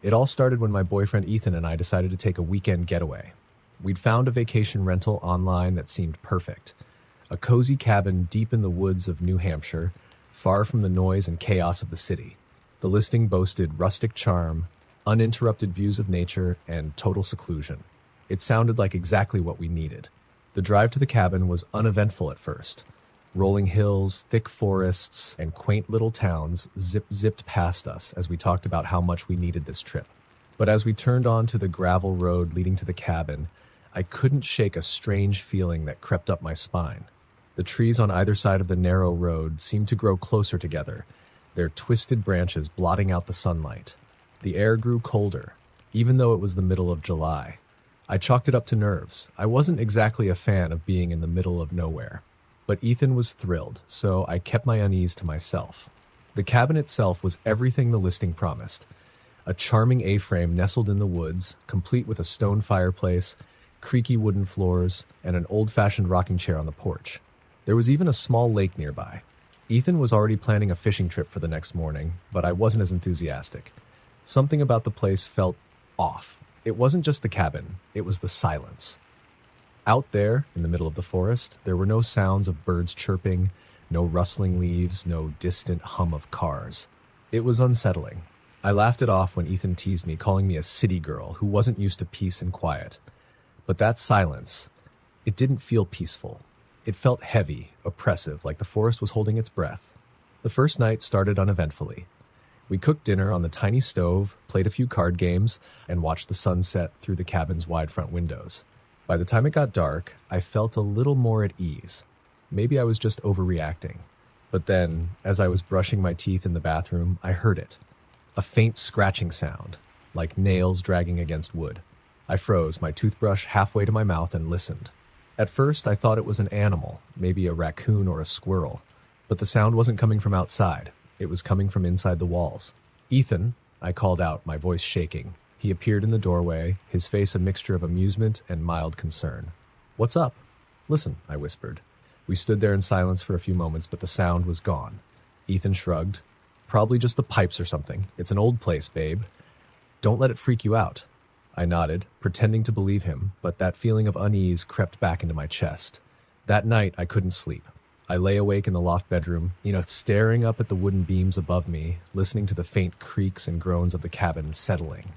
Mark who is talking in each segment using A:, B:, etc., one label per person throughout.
A: It all started when my boyfriend Ethan and I decided to take a weekend getaway. We'd found a vacation rental online that seemed perfect. A cozy cabin deep in the woods of New Hampshire, far from the noise and chaos of the city. The listing boasted rustic charm, uninterrupted views of nature, and total seclusion. It sounded like exactly what we needed. The drive to the cabin was uneventful at first. Rolling hills, thick forests, and quaint little towns zipped past us as we talked about how much we needed this trip. But as we turned onto the gravel road leading to the cabin, I couldn't shake a strange feeling that crept up my spine. The trees on either side of the narrow road seemed to grow closer together, their twisted branches blotting out the sunlight. The air grew colder, even though it was the middle of July. I chalked it up to nerves. I wasn't exactly a fan of being in the middle of nowhere. But Ethan was thrilled, so I kept my unease to myself. The cabin itself was everything the listing promised. A charming A-frame nestled in the woods, complete with a stone fireplace, creaky wooden floors, and an old-fashioned rocking chair on the porch. There was even a small lake nearby. Ethan was already planning a fishing trip for the next morning, but I wasn't as enthusiastic. Something about the place felt off. It wasn't just the cabin, it was the silence. Out there, in the middle of the forest, there were no sounds of birds chirping, no rustling leaves, no distant hum of cars. It was unsettling. I laughed it off when Ethan teased me, calling me a city girl who wasn't used to peace and quiet. But that silence, it didn't feel peaceful. It felt heavy, oppressive, like the forest was holding its breath. The first night started uneventfully. We cooked dinner on the tiny stove, played a few card games, and watched the sunset through the cabin's wide front windows. By the time it got dark, I felt a little more at ease. Maybe I was just overreacting. But then, as I was brushing my teeth in the bathroom, I heard it. A faint scratching sound, like nails dragging against wood. I froze, my toothbrush halfway to my mouth, and listened. At first, I thought it was an animal, maybe a raccoon or a squirrel. But the sound wasn't coming from outside. It was coming from inside the walls. "Ethan," I called out, my voice shaking. He appeared in the doorway, his face a mixture of amusement and mild concern. "What's up?" "Listen," I whispered. We stood there in silence for a few moments, but the sound was gone. Ethan shrugged. "Probably just the pipes or something. It's an old place, babe. Don't let it freak you out." I nodded, pretending to believe him, but that feeling of unease crept back into my chest. That night, I couldn't sleep. I lay awake in the loft bedroom, staring up at the wooden beams above me, listening to the faint creaks and groans of the cabin settling.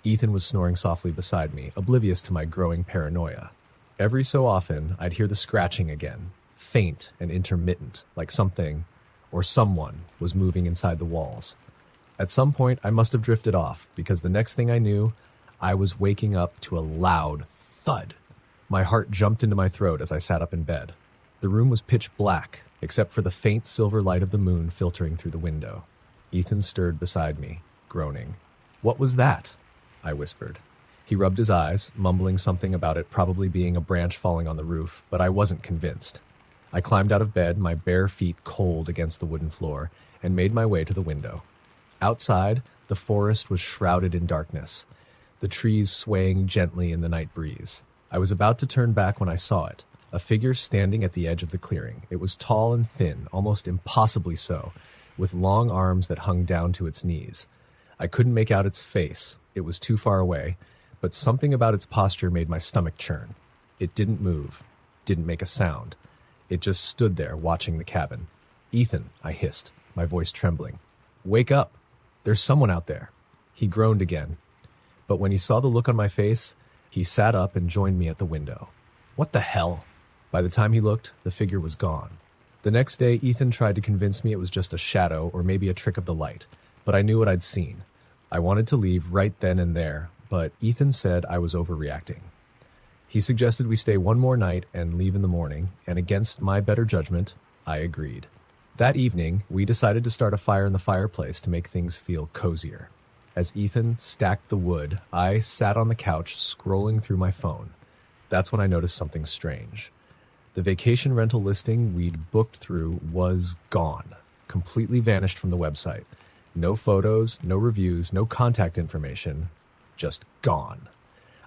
A: Ethan was snoring softly beside me, oblivious to my growing paranoia. Every so often, I'd hear the scratching again, faint and intermittent, like something, or someone, was moving inside the walls. At some point, I must have drifted off, because the next thing I knew, I was waking up to a loud thud. My heart jumped into my throat as I sat up in bed. The room was pitch black, except for the faint silver light of the moon filtering through the window. Ethan stirred beside me, groaning. "What was that?" I whispered. He rubbed his eyes, mumbling something about it probably being a branch falling on the roof, but I wasn't convinced. I climbed out of bed, my bare feet cold against the wooden floor, and made my way to the window. Outside, the forest was shrouded in darkness, the trees swaying gently in the night breeze. I was about to turn back when I saw it, a figure standing at the edge of the clearing. It was tall and thin, almost impossibly so, with long arms that hung down to its knees. I couldn't make out its face. It was too far away, but something about its posture made my stomach churn. It didn't move, didn't make a sound. It just stood there watching the cabin. "Ethan," I hissed, my voice trembling. "Wake up! There's someone out there." He groaned again, but when he saw the look on my face, he sat up and joined me at the window. "What the hell?" By the time he looked, the figure was gone. The next day, Ethan tried to convince me it was just a shadow or maybe a trick of the light, but I knew what I'd seen. I wanted to leave right then and there, but Ethan said I was overreacting. He suggested we stay one more night and leave in the morning, and against my better judgment, I agreed. That evening, we decided to start a fire in the fireplace to make things feel cozier. As Ethan stacked the wood, I sat on the couch scrolling through my phone. That's when I noticed something strange. The vacation rental listing we'd booked through was gone, completely vanished from the website. No photos, no reviews, no contact information, just gone.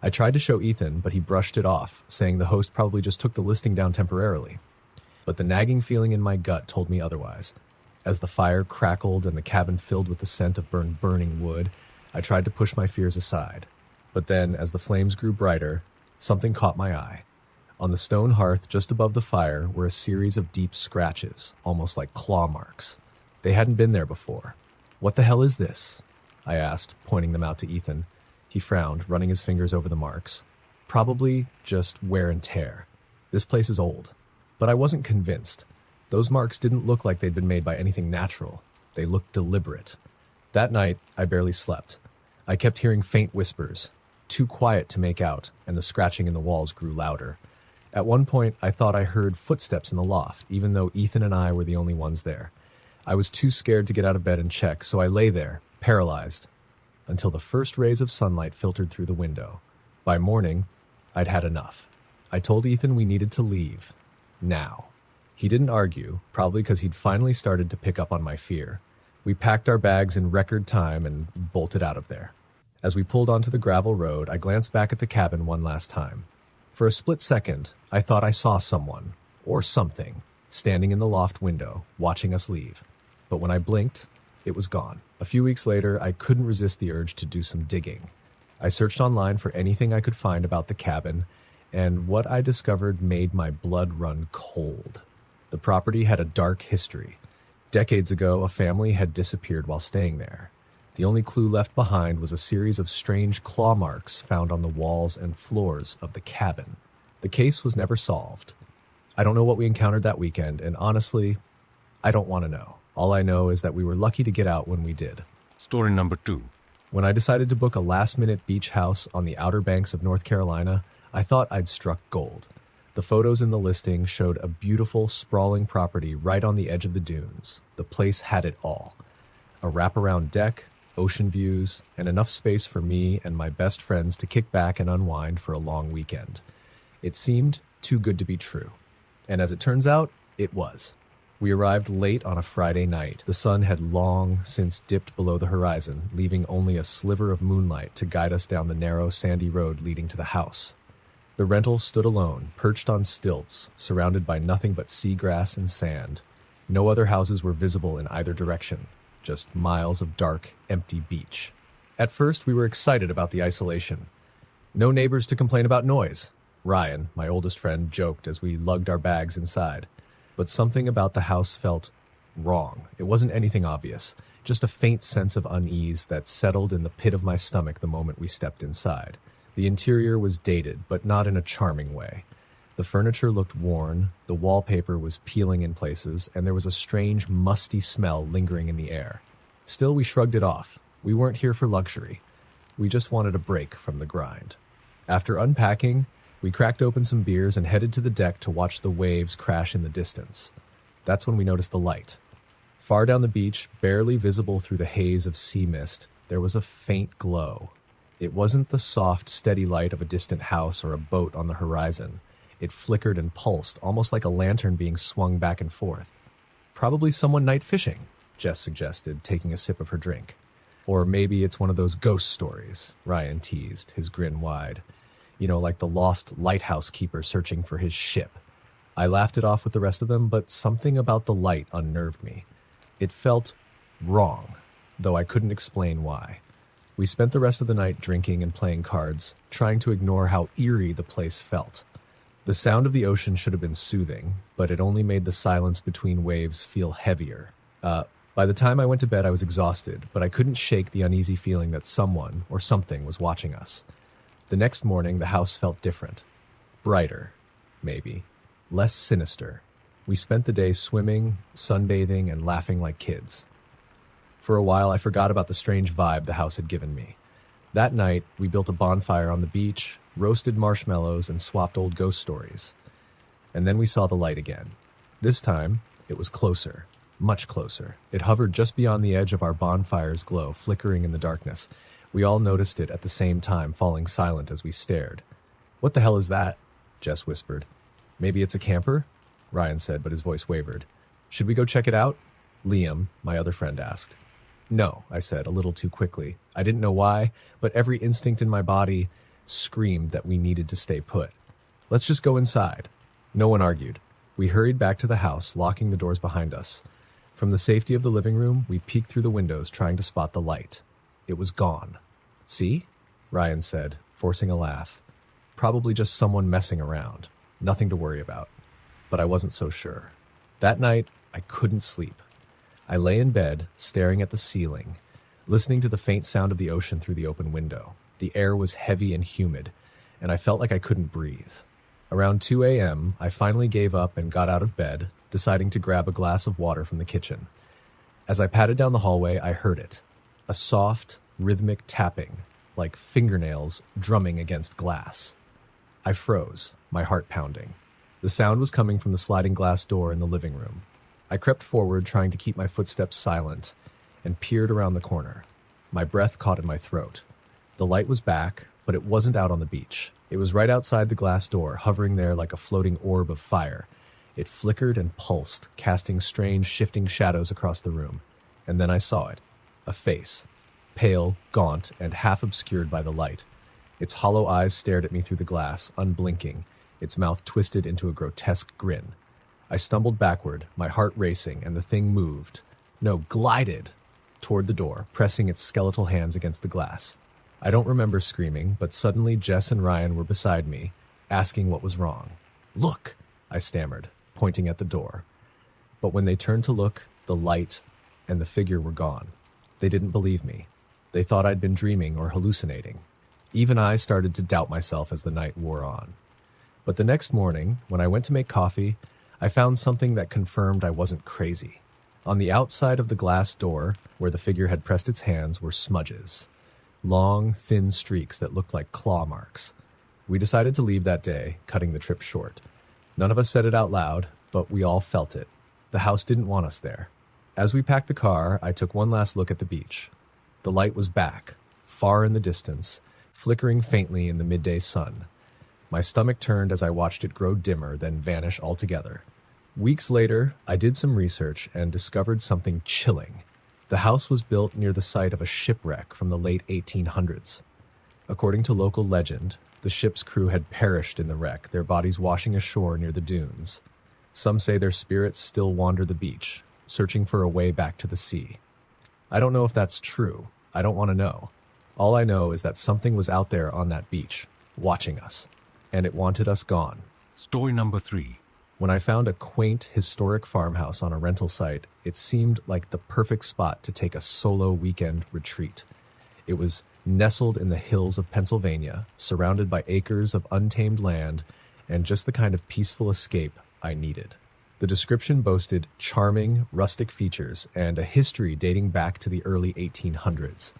A: I tried to show Ethan, but he brushed it off, saying the host probably just took the listing down temporarily. But the nagging feeling in my gut told me otherwise. As the fire crackled and the cabin filled with the scent of burning wood, I tried to push my fears aside, but then, as the flames grew brighter, something caught my eye. On the stone hearth just above the fire were a series of deep scratches, almost like claw marks. They hadn't been there before. "What the hell is this?" I asked, pointing them out to Ethan. He frowned, running his fingers over the marks. "Probably just wear and tear. This place is old." But I wasn't convinced. Those marks didn't look like they'd been made by anything natural. They looked deliberate. That night, I barely slept. I kept hearing faint whispers, too quiet to make out, and the scratching in the walls grew louder. At one point, I thought I heard footsteps in the loft, even though Ethan and I were the only ones there. I was too scared to get out of bed and check, so I lay there, paralyzed, until the first rays of sunlight filtered through the window. By morning, I'd had enough. I told Ethan we needed to leave. Now. He didn't argue, probably because he'd finally started to pick up on my fear. We packed our bags in record time and bolted out of there. As we pulled onto the gravel road, I glanced back at the cabin one last time. For a split second, I thought I saw someone, or something, standing in the loft window, watching us leave. But when I blinked, it was gone. A few weeks later, I couldn't resist the urge to do some digging. I searched online for anything I could find about the cabin, and what I discovered made my blood run cold. The property had a dark history. Decades ago, a family had disappeared while staying there. The only clue left behind was a series of strange claw marks found on the walls and floors of the cabin. The case was never solved. I don't know what we encountered that weekend, and honestly, I don't want to know. All I know is that we were lucky to get out when we did.
B: Story number 2.
A: When I decided to book a last-minute beach house on the Outer Banks of North Carolina, I thought I'd struck gold. The photos in the listing showed a beautiful, sprawling property right on the edge of the dunes. The place had it all. A wraparound deck, ocean views, and enough space for me and my best friends to kick back and unwind for a long weekend. It seemed too good to be true. And as it turns out, it was. We arrived late on a Friday night. The sun had long since dipped below the horizon, leaving only a sliver of moonlight to guide us down the narrow, sandy road leading to the house. The rental stood alone, perched on stilts, surrounded by nothing but seagrass and sand. No other houses were visible in either direction, just miles of dark, empty beach. At first, we were excited about the isolation. No neighbors to complain about noise. Ryan, my oldest friend, joked as we lugged our bags inside. But something about the house felt wrong. It wasn't anything obvious, just a faint sense of unease that settled in the pit of my stomach the moment we stepped inside. The interior was dated, but not in a charming way. The furniture looked worn, the wallpaper was peeling in places, and there was a strange, musty smell lingering in the air. Still, we shrugged it off. We weren't here for luxury. We just wanted a break from the grind. After unpacking, we cracked open some beers and headed to the deck to watch the waves crash in the distance. That's when we noticed the light. Far down the beach, barely visible through the haze of sea mist, there was a faint glow. It wasn't the soft, steady light of a distant house or a boat on the horizon. It flickered and pulsed, almost like a lantern being swung back and forth. "Probably someone night fishing," Jess suggested, taking a sip of her drink. "Or maybe it's one of those ghost stories," Ryan teased, his grin wide. "You know, like the lost lighthouse keeper searching for his ship." I laughed it off with the rest of them, but something about the light unnerved me. It felt wrong, though I couldn't explain why. We spent the rest of the night drinking and playing cards, trying to ignore how eerie the place felt. The sound of the ocean should have been soothing, but it only made the silence between waves feel heavier. By the time I went to bed, I was exhausted, but I couldn't shake the uneasy feeling that someone or something was watching us. The next morning, the house felt different. Brighter, maybe. Less sinister. We spent the day swimming, sunbathing, and laughing like kids. For a while, I forgot about the strange vibe the house had given me. That night, we built a bonfire on the beach, roasted marshmallows, and swapped old ghost stories. And then we saw the light again. This time, it was closer, much closer. It hovered just beyond the edge of our bonfire's glow, flickering in the darkness. We all noticed it at the same time, falling silent as we stared. "What the hell is that?" Jess whispered. "Maybe it's a camper?" Ryan said, but his voice wavered. "Should we go check it out?" Liam, my other friend, asked. "No," I said, a little too quickly. I didn't know why, but every instinct in my body screamed that we needed to stay put. "Let's just go inside." No one argued. We hurried back to the house, locking the doors behind us. From the safety of the living room, we peeked through the windows, trying to spot the light. It was gone. See? Ryan said, forcing a laugh. Probably just someone messing around. Nothing to worry about. But I wasn't so sure. That night, I couldn't sleep. I lay in bed, staring at the ceiling, listening to the faint sound of the ocean through the open window. The air was heavy and humid, and I felt like I couldn't breathe. Around 2 a.m., I finally gave up and got out of bed, deciding to grab a glass of water from the kitchen. As I padded down the hallway, I heard it. A soft, rhythmic tapping, like fingernails drumming against glass. I froze, my heart pounding. The sound was coming from the sliding glass door in the living room. I crept forward, trying to keep my footsteps silent, and peered around the corner. My breath caught in my throat. The light was back, but it wasn't out on the beach. It was right outside the glass door, hovering there like a floating orb of fire. It flickered and pulsed, casting strange, shifting shadows across the room. And then I saw it. A face. Pale, gaunt, and half obscured by the light. Its hollow eyes stared at me through the glass, unblinking, its mouth twisted into a grotesque grin. I stumbled backward, my heart racing, and the thing moved. No, glided toward the door, pressing its skeletal hands against the glass. I don't remember screaming, but suddenly Jess and Ryan were beside me, asking what was wrong. "Look," I stammered, pointing at the door. But when they turned to look, the light and the figure were gone. They didn't believe me. They thought I'd been dreaming or hallucinating. Even I started to doubt myself as the night wore on. But the next morning, when I went to make coffee, I found something that confirmed I wasn't crazy. On the outside of the glass door, where the figure had pressed its hands, were smudges. Long, thin streaks that looked like claw marks. We decided to leave that day, cutting the trip short. None of us said it out loud, but we all felt it. The house didn't want us there. As we packed the car, I took one last look at the beach. The light was back, far in the distance, flickering faintly in the midday sun. My stomach turned as I watched it grow dimmer, then vanish altogether. Weeks later, I did some research and discovered something chilling. The house was built near the site of a shipwreck from the late 1800s. According to local legend, the ship's crew had perished in the wreck, their bodies washing ashore near the dunes. Some say their spirits still wander the beach, searching for a way back to the sea. I don't know if that's true. I don't want to know. All I know is that something was out there on that beach, watching us, and it wanted us gone.
B: Story number 3.
A: When I found a quaint, historic farmhouse on a rental site, it seemed like the perfect spot to take a solo weekend retreat. It was nestled in the hills of Pennsylvania, surrounded by acres of untamed land, and just the kind of peaceful escape I needed. The description boasted charming, rustic features and a history dating back to the early 1800s.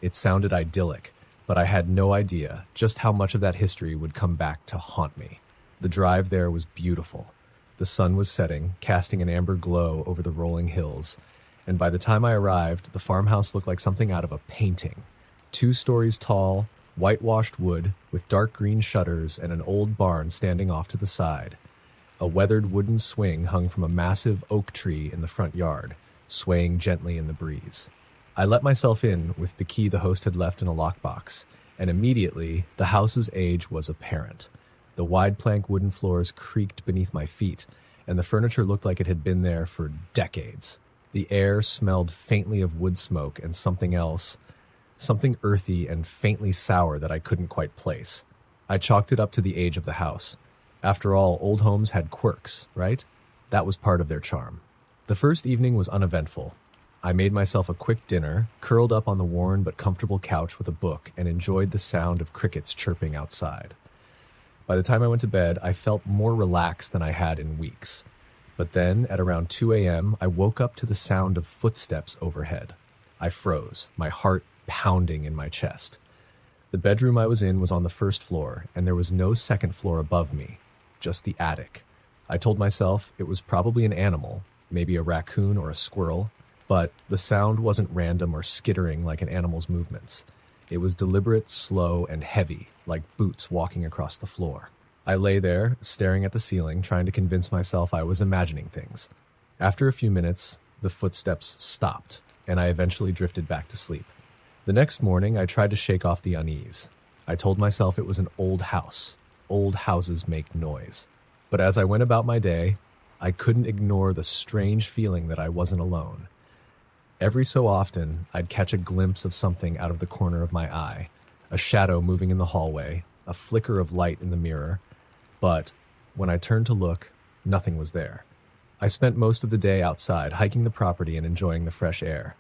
A: It sounded idyllic, but I had no idea just how much of that history would come back to haunt me. The drive there was beautiful. The sun was setting, casting an amber glow over the rolling hills, and by the time I arrived, the farmhouse looked like something out of a painting. 2 stories tall, whitewashed wood with dark green shutters and an old barn standing off to the side. A weathered wooden swing hung from a massive oak tree in the front yard, swaying gently in the breeze. I let myself in with the key the host had left in a lockbox, and immediately the house's age was apparent. The wide plank wooden floors creaked beneath my feet, and the furniture looked like it had been there for decades. The air smelled faintly of wood smoke and something else, something earthy and faintly sour that I couldn't quite place. I chalked it up to the age of the house. After all, old homes had quirks, right? That was part of their charm. The first evening was uneventful. I made myself a quick dinner, curled up on the worn but comfortable couch with a book, and enjoyed the sound of crickets chirping outside. By the time I went to bed, I felt more relaxed than I had in weeks. But then, at around 2 a.m., I woke up to the sound of footsteps overhead. I froze, my heart pounding in my chest. The bedroom I was in was on the first floor, and there was no second floor above me, just the attic. I told myself it was probably an animal, maybe a raccoon or a squirrel, but the sound wasn't random or skittering like an animal's movements. It was deliberate, slow, and heavy, like boots walking across the floor. I lay there, staring at the ceiling, trying to convince myself I was imagining things. After a few minutes, the footsteps stopped, and I eventually drifted back to sleep. The next morning, I tried to shake off the unease. I told myself it was an old house. Old houses make noise. But as I went about my day, I couldn't ignore the strange feeling that I wasn't alone. Every so often, I'd catch a glimpse of something out of the corner of my eye, a shadow moving in the hallway, a flicker of light in the mirror. But when I turned to look, nothing was there. I spent most of the day outside, hiking the property and enjoying the fresh air.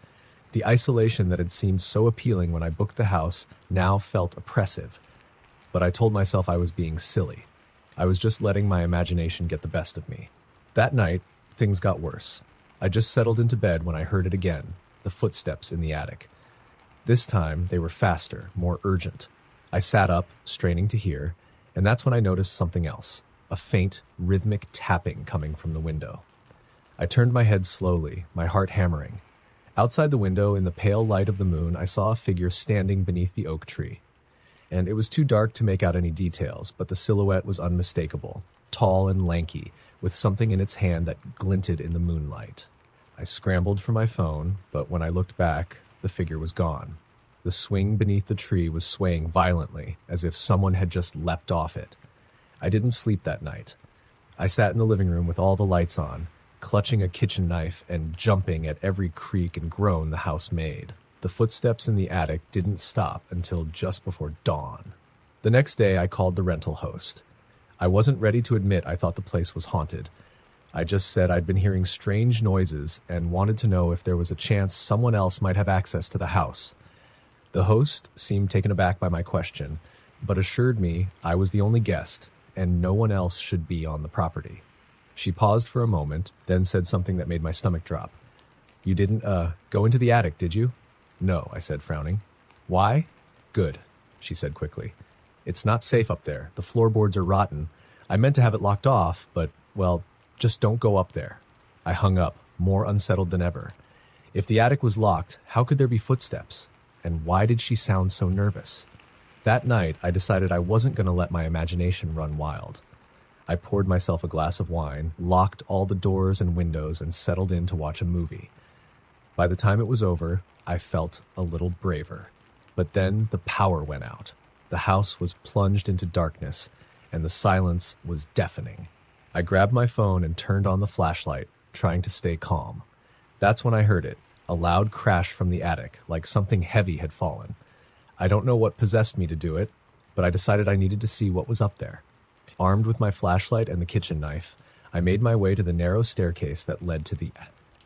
A: The isolation that had seemed so appealing when I booked the house now felt oppressive. But I told myself I was being silly. I was just letting my imagination get the best of me. That night, things got worse. I just settled into bed when I heard it again, the footsteps in the attic. This time, they were faster, more urgent. I sat up, straining to hear, and that's when I noticed something else, a faint, rhythmic tapping coming from the window. I turned my head slowly, my heart hammering. Outside the window, in the pale light of the moon, I saw a figure standing beneath the oak tree. And it was too dark to make out any details, but the silhouette was unmistakable, tall and lanky, with something in its hand that glinted in the moonlight. I scrambled for my phone, but when I looked back, the figure was gone. The swing beneath the tree was swaying violently, as if someone had just leapt off it. I didn't sleep that night. I sat in the living room with all the lights on, clutching a kitchen knife and jumping at every creak and groan the house made. The footsteps in the attic didn't stop until just before dawn. The next day, I called the rental host. I wasn't ready to admit I thought the place was haunted. I just said I'd been hearing strange noises and wanted to know if there was a chance someone else might have access to the house. The host seemed taken aback by my question, but assured me I was the only guest and no one else should be on the property. She paused for a moment, then said something that made my stomach drop. "You didn't, go into the attic, did you?" "No," I said, frowning. "Why?" "Good," she said quickly. "It's not safe up there. The floorboards are rotten. I meant to have it locked off, but, well, just don't go up there." I hung up, more unsettled than ever. If the attic was locked, how could there be footsteps? And why did she sound so nervous? That night, I decided I wasn't going to let my imagination run wild. I poured myself a glass of wine, locked all the doors and windows, and settled in to watch a movie. By the time it was over, I felt a little braver. But then the power went out. The house was plunged into darkness, and the silence was deafening. I grabbed my phone and turned on the flashlight, trying to stay calm. That's when I heard it, a loud crash from the attic, like something heavy had fallen. I don't know what possessed me to do it, but I decided I needed to see what was up there. Armed with my flashlight and the kitchen knife, I made my way to the narrow staircase that led to the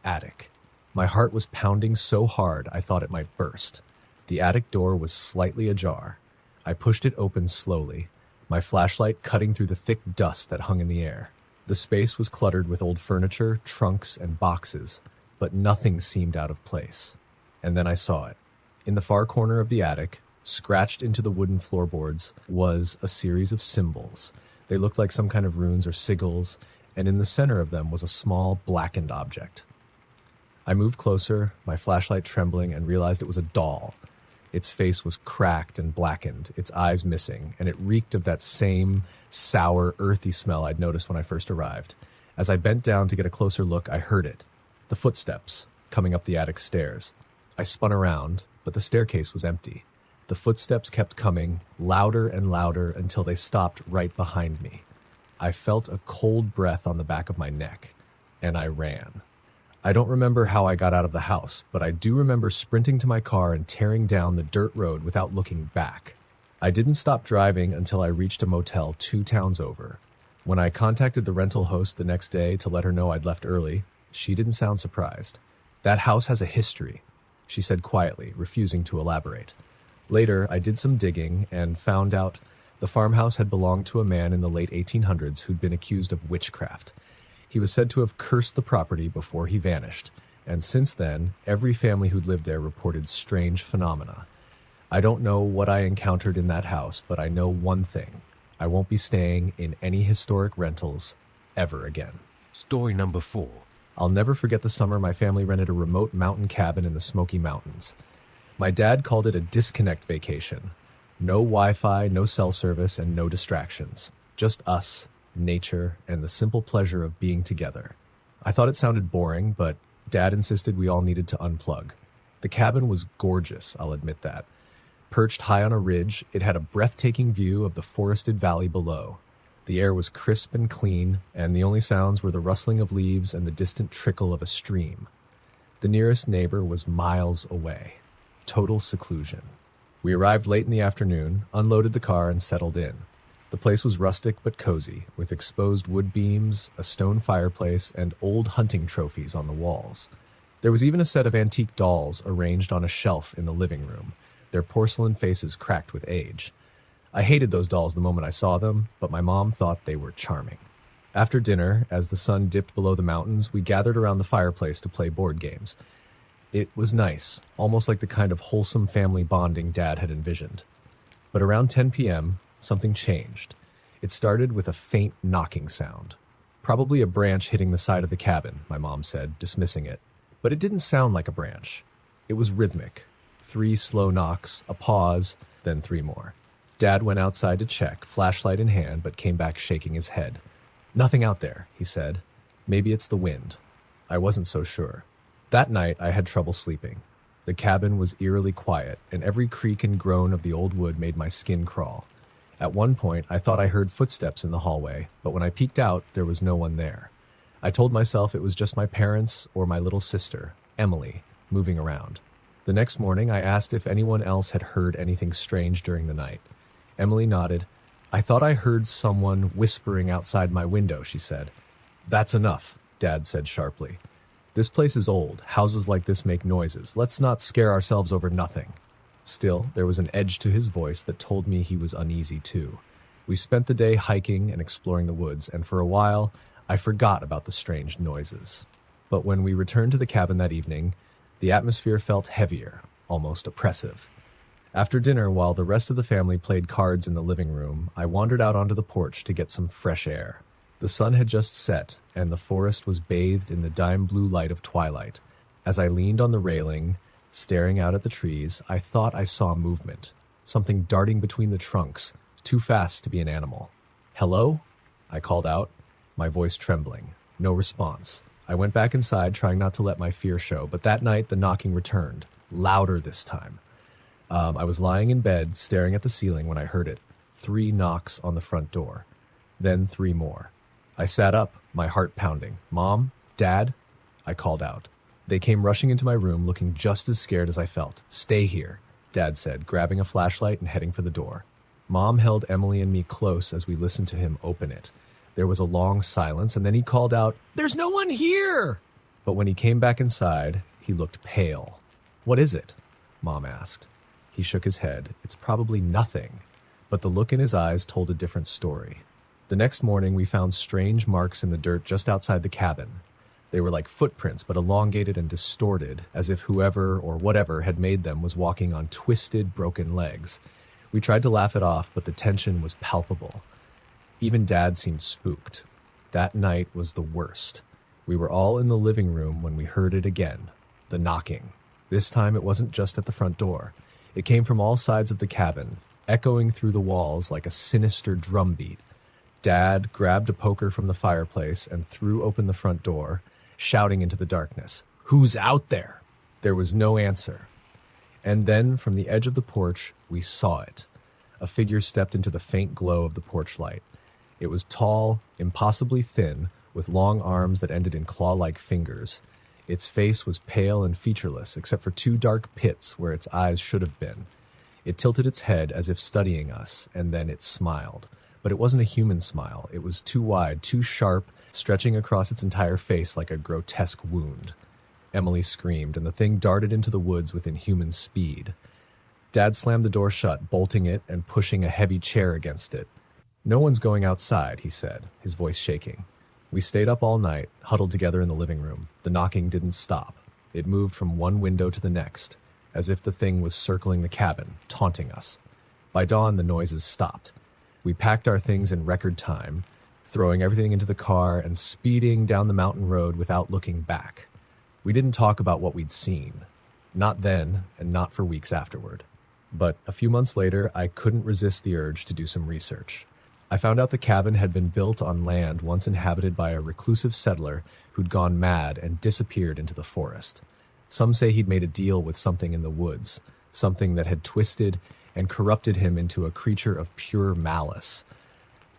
A: attic. My heart was pounding so hard I thought it might burst. The attic door was slightly ajar. I pushed it open slowly, my flashlight cutting through the thick dust that hung in the air. The space was cluttered with old furniture, trunks, and boxes, but nothing seemed out of place. And then I saw it. In the far corner of the attic, scratched into the wooden floorboards, was a series of symbols. They looked like some kind of runes or sigils, and in the center of them was a small, blackened object. I moved closer, my flashlight trembling, and realized it was a doll. Its face was cracked and blackened, its eyes missing, and it reeked of that same sour, earthy smell I'd noticed when I first arrived. As I bent down to get a closer look, I heard it. The footsteps, coming up the attic stairs. I spun around, but the staircase was empty. The footsteps kept coming, louder and louder, until they stopped right behind me. I felt a cold breath on the back of my neck, and I ran. I don't remember how I got out of the house, but I do remember sprinting to my car and tearing down the dirt road without looking back. I didn't stop driving until I reached a motel 2 towns over. When I contacted the rental host the next day to let her know I'd left early, she didn't sound surprised. "That house has a history," she said quietly, refusing to elaborate. Later, I did some digging and found out the farmhouse had belonged to a man in the late 1800s who'd been accused of witchcraft. He was said to have cursed the property before he vanished, and since then, every family who'd lived there reported strange phenomena. I don't know what I encountered in that house, but I know one thing. I won't be staying in any historic rentals ever again.
B: Story number 4.
A: I'll never forget the summer my family rented a remote mountain cabin in the Smoky Mountains. My dad called it a disconnect vacation. No Wi-Fi, no cell service, and no distractions. Just us, nature, and the simple pleasure of being together. I thought it sounded boring, but Dad insisted we all needed to unplug. The cabin was gorgeous, I'll admit that. Perched high on a ridge, it had a breathtaking view of the forested valley below. The air was crisp and clean, and the only sounds were the rustling of leaves and the distant trickle of a stream. The nearest neighbor was miles away. Total seclusion. We arrived late in the afternoon, unloaded the car, and settled in. The place was rustic but cozy, with exposed wood beams, a stone fireplace, and old hunting trophies on the walls. There was even a set of antique dolls arranged on a shelf in the living room, their porcelain faces cracked with age. I hated those dolls the moment I saw them, but my mom thought they were charming. After dinner, as the sun dipped below the mountains, we gathered around the fireplace to play board games. It was nice, almost like the kind of wholesome family bonding Dad had envisioned. But around 10 p.m., something changed. It started with a faint knocking sound. Probably a branch hitting the side of the cabin, my mom said, dismissing it. But it didn't sound like a branch. It was rhythmic. 3 slow knocks, a pause, then 3 more. Dad went outside to check, flashlight in hand, but came back shaking his head. "Nothing out there," he said. "Maybe it's the wind." I wasn't so sure. That night, I had trouble sleeping. The cabin was eerily quiet, and every creak and groan of the old wood made my skin crawl. At one point, I thought I heard footsteps in the hallway, but when I peeked out, there was no one there. I told myself it was just my parents or my little sister, Emily, moving around. The next morning, I asked if anyone else had heard anything strange during the night. Emily nodded. "I thought I heard someone whispering outside my window," she said. "That's enough," Dad said sharply. "This place is old. Houses like this make noises. Let's not scare ourselves over nothing." Still, there was an edge to his voice that told me he was uneasy too. We spent the day hiking and exploring the woods, and for a while, I forgot about the strange noises. But when we returned to the cabin that evening, the atmosphere felt heavier, almost oppressive. After dinner, while the rest of the family played cards in the living room, I wandered out onto the porch to get some fresh air. The sun had just set, and the forest was bathed in the dime blue light of twilight. As I leaned on the railing, staring out at the trees, I thought I saw movement, something darting between the trunks, too fast to be an animal. "Hello?" I called out, my voice trembling. No response. I went back inside, trying not to let my fear show, but that night the knocking returned, louder this time. I was lying in bed, staring at the ceiling when I heard it. 3 knocks on the front door. Then 3 more. I sat up, my heart pounding. "Mom? Dad?" I called out. They came rushing into my room, looking just as scared as I felt. "Stay here," Dad said, grabbing a flashlight and heading for the door. Mom held Emily and me close as we listened to him open it. There was a long silence, and then he called out, "There's no one here!" But when he came back inside, he looked pale. "What is it?" Mom asked. He shook his head. "It's probably nothing." But the look in his eyes told a different story. The next morning, we found strange marks in the dirt just outside the cabin. They were like footprints, but elongated and distorted, as if whoever or whatever had made them was walking on twisted, broken legs. We tried to laugh it off, but the tension was palpable. Even Dad seemed spooked. That night was the worst. We were all in the living room when we heard it again, the knocking. This time it wasn't just at the front door. It came from all sides of the cabin, echoing through the walls like a sinister drumbeat. Dad grabbed a poker from the fireplace and threw open the front door, shouting into the darkness, "Who's out there?" There was no answer. And then, from the edge of the porch, we saw it. A figure stepped into the faint glow of the porch light. It was tall, impossibly thin, with long arms that ended in claw-like fingers. Its face was pale and featureless, except for 2 dark pits where its eyes should have been. It tilted its head as if studying us, and then it smiled. But it wasn't a human smile. It was too wide, too sharp, stretching across its entire face like a grotesque wound. Emily screamed, and the thing darted into the woods with inhuman speed. Dad slammed the door shut, bolting it and pushing a heavy chair against it. "No one's going outside," he said, his voice shaking. We stayed up all night, huddled together in the living room. The knocking didn't stop. It moved from one window to the next, as if the thing was circling the cabin, taunting us. By dawn, the noises stopped. We packed our things in record time, throwing everything into the car and speeding down the mountain road without looking back. We didn't talk about what we'd seen. Not then, and not for weeks afterward. But a few months later, I couldn't resist the urge to do some research. I found out the cabin had been built on land once inhabited by a reclusive settler who'd gone mad and disappeared into the forest. Some say he'd made a deal with something in the woods, something that had twisted and corrupted him into a creature of pure malice.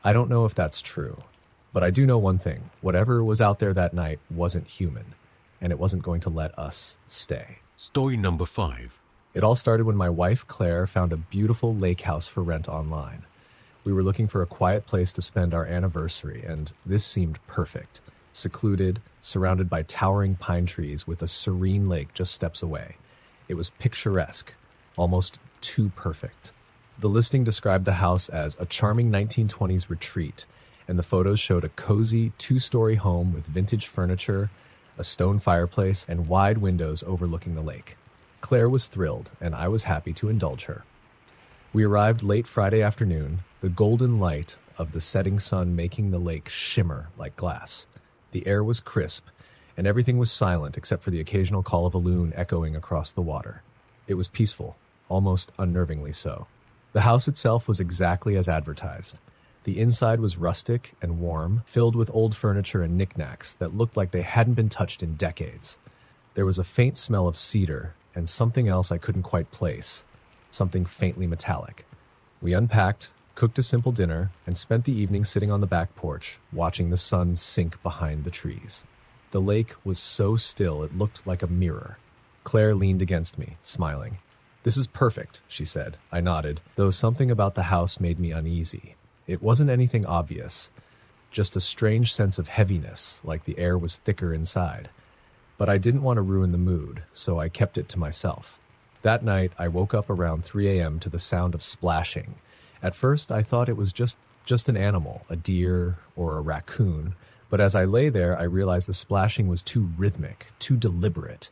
A: I don't know if that's true, but I do know one thing. Whatever was out there that night wasn't human. and it wasn't going to let us stay.
B: Story number 5.
A: It all started when my wife, Claire, found a beautiful lake house for rent online. We were looking for a quiet place to spend our anniversary, and this seemed perfect. Secluded, surrounded by towering pine trees with a serene lake just steps away. It was picturesque, almost too perfect. The listing described the house as a charming 1920s retreat, and the photos showed a cozy 2-story home with vintage furniture, a stone fireplace, and wide windows overlooking the lake. Claire was thrilled, and I was happy to indulge her. We arrived late Friday afternoon, the golden light of the setting sun making the lake shimmer like glass. The air was crisp, and everything was silent except for the occasional call of a loon echoing across the water. It was peaceful, almost unnervingly so. The house itself was exactly as advertised. The inside was rustic and warm, filled with old furniture and knickknacks that looked like they hadn't been touched in decades. There was a faint smell of cedar and something else I couldn't quite place, something faintly metallic. We unpacked, cooked a simple dinner, and spent the evening sitting on the back porch, watching the sun sink behind the trees. The lake was so still it looked like a mirror. Claire leaned against me, smiling. "This is perfect," she said. I nodded, though something about the house made me uneasy. It wasn't anything obvious, just a strange sense of heaviness, like the air was thicker inside. But I didn't want to ruin the mood, so I kept it to myself. That night, I woke up around 3 a.m. to the sound of splashing. At first, I thought it was just an animal, a deer or a raccoon, but as I lay there, I realized the splashing was too rhythmic, too deliberate.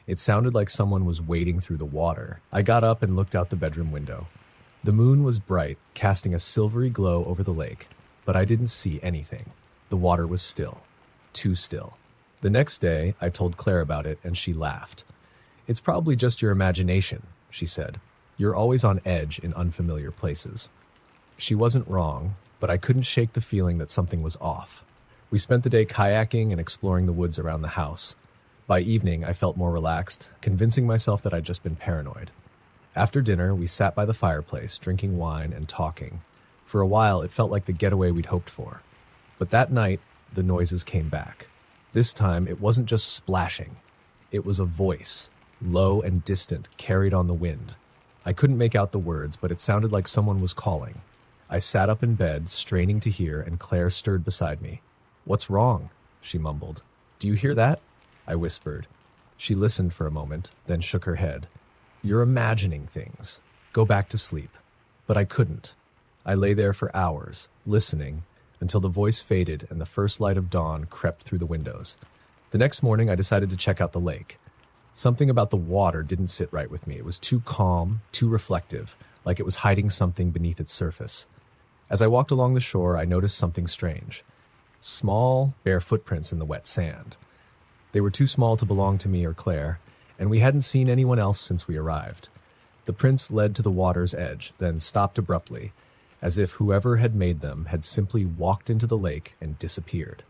A: It sounded like someone was wading through the water. I got up and looked out the bedroom window. The moon was bright, casting a silvery glow over the lake, but I didn't see anything. The water was still. Too still. The next day, I told Claire about it, and she laughed. "It's probably just your imagination," she said. "You're always on edge in unfamiliar places." She wasn't wrong, but I couldn't shake the feeling that something was off. We spent the day kayaking and exploring the woods around the house. By evening, I felt more relaxed, convincing myself that I'd just been paranoid. After dinner, we sat by the fireplace, drinking wine and talking. For a while, it felt like the getaway we'd hoped for. But that night, the noises came back. This time, it wasn't just splashing. It was a voice, low and distant, carried on the wind. I couldn't make out the words, but it sounded like someone was calling. I sat up in bed, straining to hear, and Claire stirred beside me. "What's wrong?" she mumbled. "Do you hear that?" I whispered. She listened for a moment, then shook her head. "You're imagining things. Go back to sleep." But I couldn't. I lay there for hours, listening, until the voice faded and the first light of dawn crept through the windows. The next morning, I decided to check out the lake. Something about the water didn't sit right with me. It was too calm, too reflective, like it was hiding something beneath its surface. As I walked along the shore, I noticed something strange. Small, bare footprints in the wet sand. They were too small to belong to me or Claire, and we hadn't seen anyone else since we arrived. The prints led to the water's edge, then stopped abruptly, as if whoever had made them had simply walked into the lake and disappeared.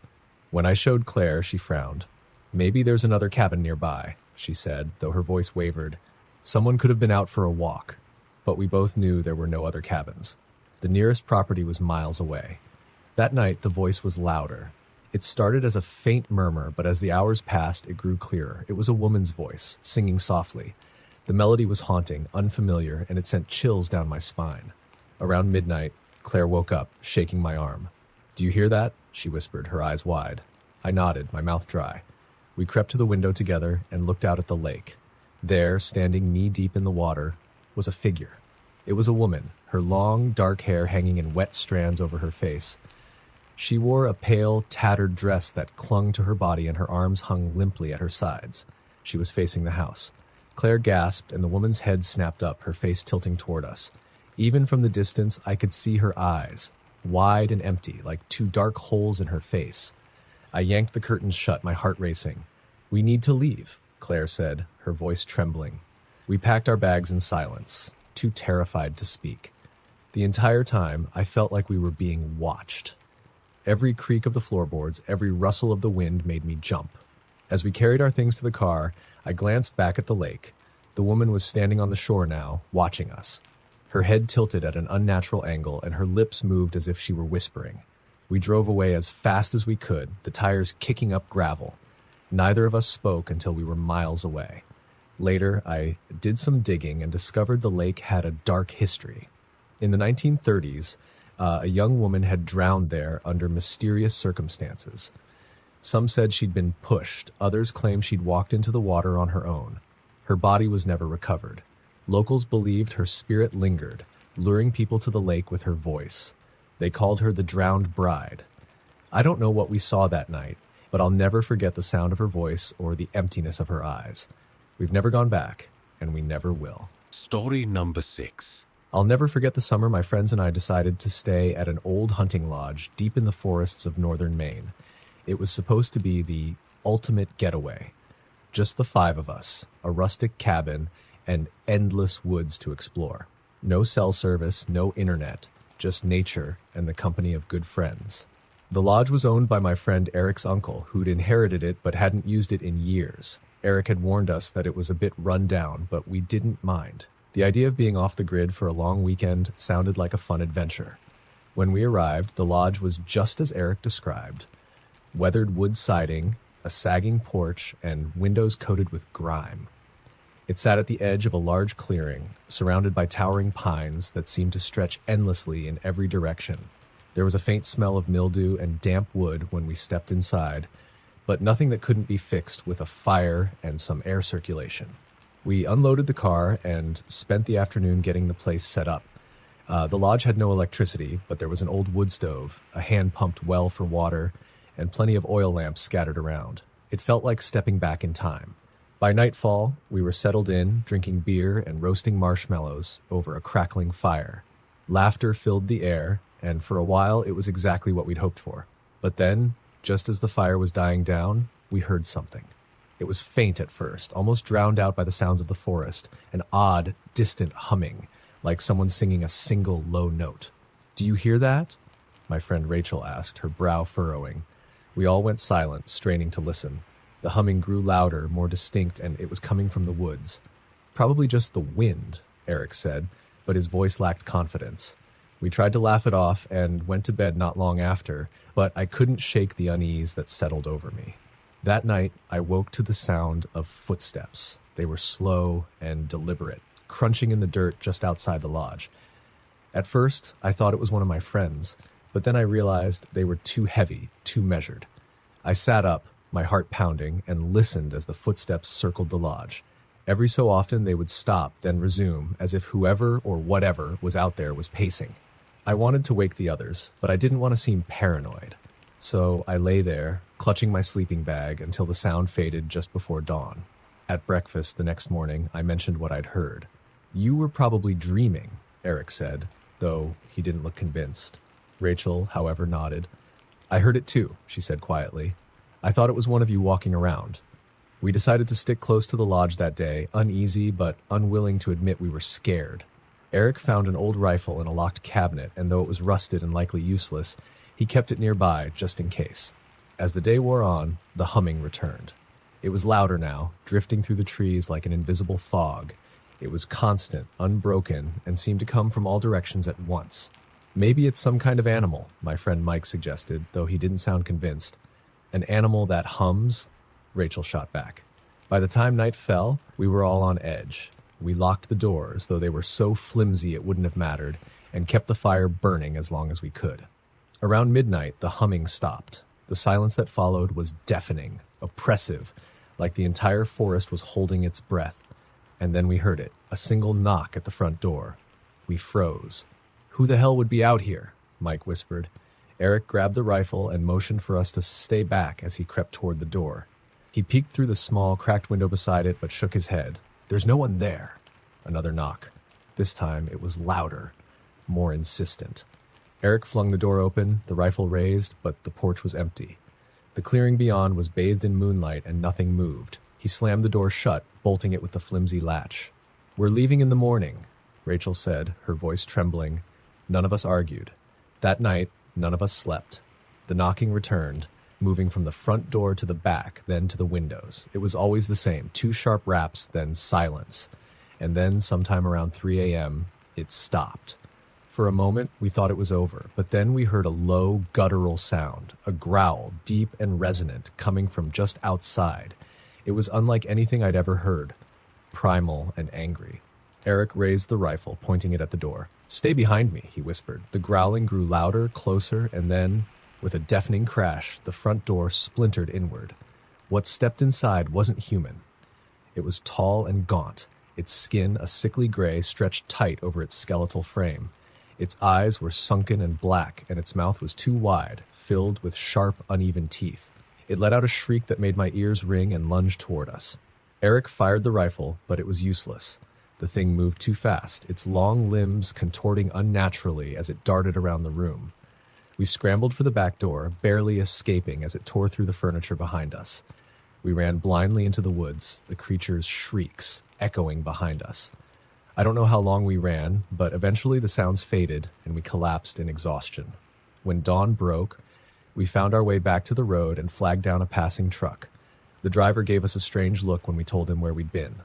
A: When I showed Claire, she frowned. "Maybe there's another cabin nearby," she said, though her voice wavered. Someone could have been out for a walk, but we both knew there were no other cabins. The nearest property was miles away. That night, the voice was louder. It started as a faint murmur, but as the hours passed, it grew clearer. It was a woman's voice, singing softly. The melody was haunting, unfamiliar, and it sent chills down my spine. Around midnight, Claire woke up, shaking my arm. "Do you hear that?" she whispered, her eyes wide. I nodded, my mouth dry. We crept to the window together and looked out at the lake. There, standing knee-deep in the water, was a figure. It was a woman, her long, dark hair hanging in wet strands over her face. She wore a pale, tattered dress that clung to her body, and her arms hung limply at her sides. She was facing the house. Claire gasped, and the woman's head snapped up, her face tilting toward us. Even from the distance, I could see her eyes, wide and empty, like two dark holes in her face. I yanked the curtains shut, my heart racing. "We need to leave," Claire said, her voice trembling. We packed our bags in silence, too terrified to speak. The entire time, I felt like we were being watched. Every creak of the floorboards, every rustle of the wind made me jump. As we carried our things to the car, I glanced back at the lake. The woman was standing on the shore now, watching us. Her head tilted at an unnatural angle, and her lips moved as if she were whispering. We drove away as fast as we could, the tires kicking up gravel. Neither of us spoke until we were miles away. Later, I did some digging and discovered the lake had a dark history. In the 1930s, a young woman had drowned there under mysterious circumstances. Some said she'd been pushed, others claimed she'd walked into the water on her own. Her body was never recovered. Locals believed her spirit lingered, luring people to the lake with her voice. They called her the Drowned Bride. I don't know what we saw that night, but I'll never forget the sound of her voice or the emptiness of her eyes. We've never gone back, and we never will.
B: Story number 6.
A: I'll never forget the summer my friends and I decided to stay at an old hunting lodge deep in the forests of northern Maine. It was supposed to be the ultimate getaway. Just the 5 of us, a rustic cabin, and endless woods to explore. No cell service, no internet, just nature and the company of good friends. The lodge was owned by my friend Eric's uncle, who'd inherited it but hadn't used it in years. Eric had warned us that it was a bit run down, but we didn't mind. The idea of being off the grid for a long weekend sounded like a fun adventure. When we arrived, the lodge was just as Eric described. Weathered wood siding, a sagging porch, and windows coated with grime. It sat at the edge of a large clearing, surrounded by towering pines that seemed to stretch endlessly in every direction. There was a faint smell of mildew and damp wood when we stepped inside, but nothing that couldn't be fixed with a fire and some air circulation. We unloaded the car and spent the afternoon getting the place set up. The lodge had no electricity, but there was an old wood stove, a hand-pumped well for water, and plenty of oil lamps scattered around. It felt like stepping back in time. By nightfall, we were settled in, drinking beer and roasting marshmallows over a crackling fire. Laughter filled the air, and for a while it was exactly what we'd hoped for. But then, just as the fire was dying down, we heard something. It was faint at first, almost drowned out by the sounds of the forest, an odd, distant humming, like someone singing a single low note. "Do you hear that?" my friend Rachel asked, her brow furrowing. We all went silent, straining to listen. The humming grew louder, more distinct, and it was coming from the woods. "Probably just the wind," Eric said, but his voice lacked confidence. We tried to laugh it off and went to bed not long after, but I couldn't shake the unease that settled over me. That night, I woke to the sound of footsteps. They were slow and deliberate, crunching in the dirt just outside the lodge. At first, I thought it was one of my friends, but then I realized they were too heavy, too measured. I sat up, my heart pounding, and listened as the footsteps circled the lodge. Every so often they would stop, then resume, as if whoever or whatever was out there was pacing. I wanted to wake the others, but I didn't want to seem paranoid. So I lay there, clutching my sleeping bag until the sound faded just before dawn. At breakfast the next morning, I mentioned what I'd heard. "You were probably dreaming," Eric said, though he didn't look convinced. Rachel, however, nodded. "I heard it too," she said quietly. "I thought it was one of you walking around." We decided to stick close to the lodge that day, uneasy but unwilling to admit we were scared. Eric found an old rifle in a locked cabinet, and though it was rusted and likely useless, he kept it nearby just in case. As the day wore on, the humming returned. It was louder now, drifting through the trees like an invisible fog. It was constant, unbroken, and seemed to come from all directions at once. "Maybe it's some kind of animal," my friend Mike suggested, though he didn't sound convinced. "An animal that hums?" Rachel shot back. By the time night fell, we were all on edge. We locked the doors, though they were so flimsy it wouldn't have mattered, and kept the fire burning as long as we could. Around midnight, the humming stopped. The silence that followed was deafening, oppressive, like the entire forest was holding its breath. And then we heard it, a single knock at the front door. We froze. "Who the hell would be out here?" Mike whispered. Eric grabbed the rifle and motioned for us to stay back as he crept toward the door. He peeked through the small, cracked window beside it, but shook his head. "There's no one there." Another knock. This time it was louder, more insistent. Eric flung the door open, the rifle raised, but the porch was empty. The clearing beyond was bathed in moonlight and nothing moved. He slammed the door shut, bolting it with the flimsy latch. "We're leaving in the morning," Rachel said, her voice trembling. None of us argued. That night, none of us slept. The knocking returned, moving from the front door to the back, then to the windows. It was always the same, 2 sharp raps, then silence. And then, sometime around 3 a.m., it stopped. For a moment, we thought it was over, but then we heard a low, guttural sound, a growl, deep and resonant, coming from just outside. It was unlike anything I'd ever heard, primal and angry. Eric raised the rifle, pointing it at the door. "Stay behind me," he whispered. The growling grew louder, closer, and then, with a deafening crash, the front door splintered inward. What stepped inside wasn't human. It was tall and gaunt, its skin a sickly gray stretched tight over its skeletal frame. Its eyes were sunken and black, and its mouth was too wide, filled with sharp, uneven teeth. It let out a shriek that made my ears ring and lunged toward us. Eric fired the rifle, but it was useless. The thing moved too fast, its long limbs contorting unnaturally as it darted around the room. We scrambled for the back door, barely escaping as it tore through the furniture behind us. We ran blindly into the woods, the creature's shrieks echoing behind us. I don't know how long we ran, but eventually the sounds faded and we collapsed in exhaustion. When dawn broke, we found our way back to the road and flagged down a passing truck. The driver gave us a strange look when we told him where we'd been.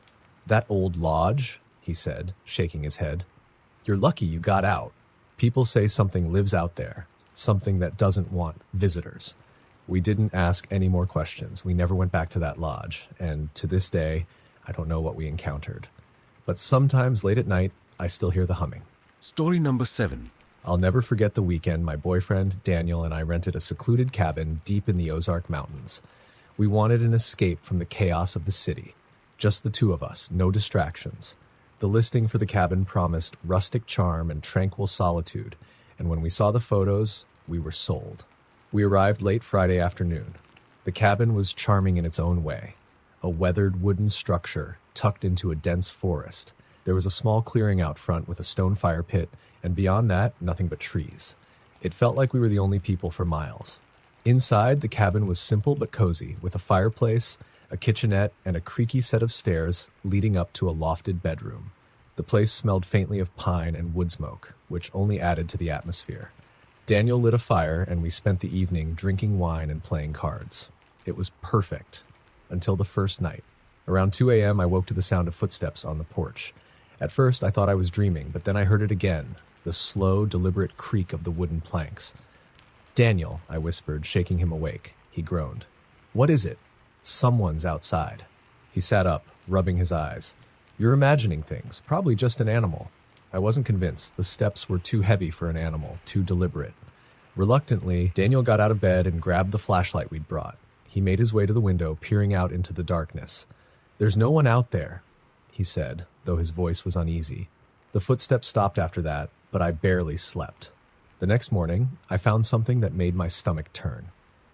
A: "That old lodge?" he said, shaking his head. "You're lucky you got out. People say something lives out there, something that doesn't want visitors." We didn't ask any more questions. We never went back to that lodge, and to this day, I don't know what we encountered. But sometimes late at night, I still hear the humming.
B: Story number 7.
A: I'll never forget the weekend my boyfriend, Daniel, and I rented a secluded cabin deep in the Ozark Mountains. We wanted an escape from the chaos of the city. Just the two of us, no distractions. The listing for the cabin promised rustic charm and tranquil solitude, and when we saw the photos, we were sold. We arrived late Friday afternoon. The cabin was charming in its own way. A weathered wooden structure tucked into a dense forest. There was a small clearing out front with a stone fire pit, and beyond that, nothing but trees. It felt like we were the only people for miles. Inside, the cabin was simple but cozy, with a fireplace, a kitchenette, and a creaky set of stairs leading up to a lofted bedroom. The place smelled faintly of pine and wood smoke, which only added to the atmosphere. Daniel lit a fire, and we spent the evening drinking wine and playing cards. It was perfect, until the first night. Around 2 a.m., I woke to the sound of footsteps on the porch. At first, I thought I was dreaming, but then I heard it again, the slow, deliberate creak of the wooden planks. "Daniel," I whispered, shaking him awake. He groaned. "What is it?" "Someone's outside." He sat up, rubbing his eyes. "You're imagining things. Probably just an animal." I wasn't convinced. The steps were too heavy for an animal, too deliberate. Reluctantly, Daniel got out of bed and grabbed the flashlight we'd brought. He made his way to the window, peering out into the darkness. "There's no one out there," he said, though his voice was uneasy. The footsteps stopped after that, but I barely slept. The next morning, I found something that made my stomach turn.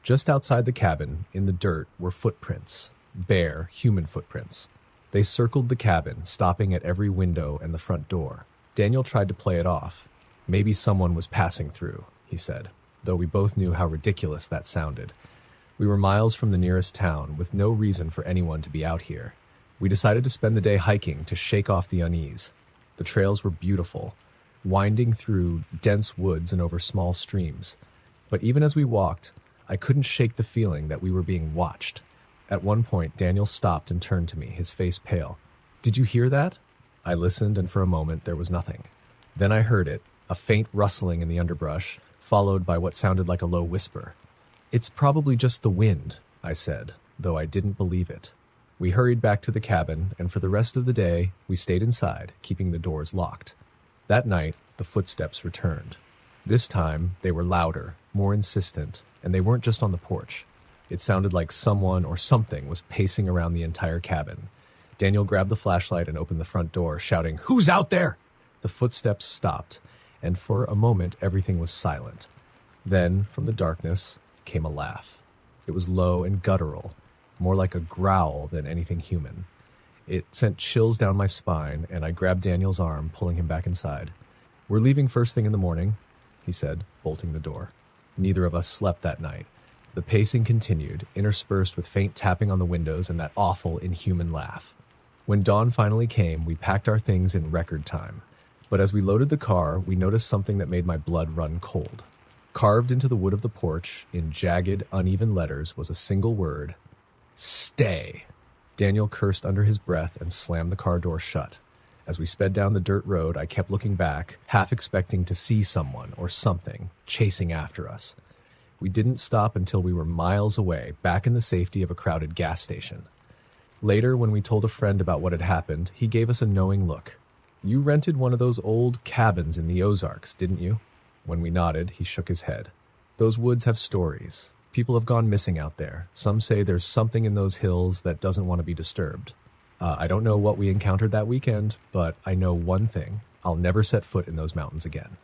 A: Just outside the cabin, in the dirt, were footprints. Bare, human footprints. They circled the cabin, stopping at every window and the front door. Daniel tried to play it off. "Maybe someone was passing through," he said, though we both knew how ridiculous that sounded. We were miles from the nearest town, with no reason for anyone to be out here. We decided to spend the day hiking to shake off the unease. The trails were beautiful, winding through dense woods and over small streams. But even as we walked, I couldn't shake the feeling that we were being watched. At one point, Daniel stopped and turned to me, his face pale. "Did you hear that?" I listened, and for a moment there was nothing. Then I heard it, a faint rustling in the underbrush, followed by what sounded like a low whisper. "It's probably just the wind," I said, though I didn't believe it. We hurried back to the cabin, and for the rest of the day, we stayed inside, keeping the doors locked. That night, the footsteps returned. This time, they were louder, more insistent, and they weren't just on the porch. It sounded like someone or something was pacing around the entire cabin. Daniel grabbed the flashlight and opened the front door, shouting, "Who's out there?" The footsteps stopped, and for a moment, everything was silent. Then, from the darkness, came a laugh. It was low and guttural, more like a growl than anything human. It sent chills down my spine, and I grabbed Daniel's arm, pulling him back inside. "We're leaving first thing in the morning," he said, bolting the door. Neither of us slept that night. The pacing continued, interspersed with faint tapping on the windows and that awful, inhuman laugh. When dawn finally came, we packed our things in record time. But as we loaded the car, we noticed something that made my blood run cold. Carved into the wood of the porch, in jagged, uneven letters, was a single word: "Stay." Daniel cursed under his breath and slammed the car door shut. As we sped down the dirt road, I kept looking back, half expecting to see someone or something chasing after us. We didn't stop until we were miles away, back in the safety of a crowded gas station. Later, when we told a friend about what had happened, he gave us a knowing look. "You rented one of those old cabins in the Ozarks, didn't you?" When we nodded, he shook his head. "Those woods have stories. People have gone missing out there. Some say there's something in those hills that doesn't want to be disturbed. I don't know what we encountered that weekend, but I know one thing. I'll never set foot in those mountains again."